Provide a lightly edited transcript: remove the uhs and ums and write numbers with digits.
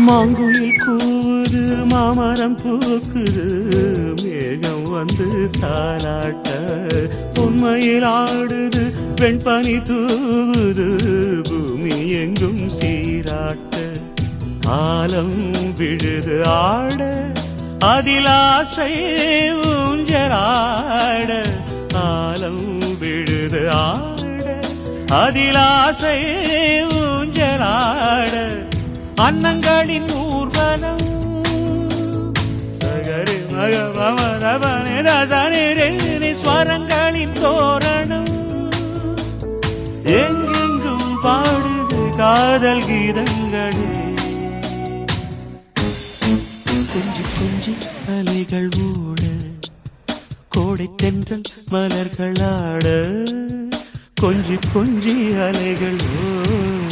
மாங்குயில் கூவுது மாமரம் பூக்குது மேகம் வந்து தாலாட்ட உண்மையில் ஆடுது வெண்பனி தூவுது பூமி எங்கும் சீராட்ட ஆலம் விழுது ஆட அதில் ஆசை ஊஞ்சலாட ஆலம் விழுது ஆட அதில் ஆசை ஊஞ்சலாட அன்னங்களின் ஊர்வலம் சகரி மகமரபனே ரசனே ஸ்வரங்களின் தோரணம் எங்கெங்கும் பாடுது காதல் கீதங்களே கொஞ்சி கொஞ்சி அலைகள் ஓட கோடை தென்றல் மலர்கள் ஆட கொஞ்சி கொஞ்சி அலைகள் ஓட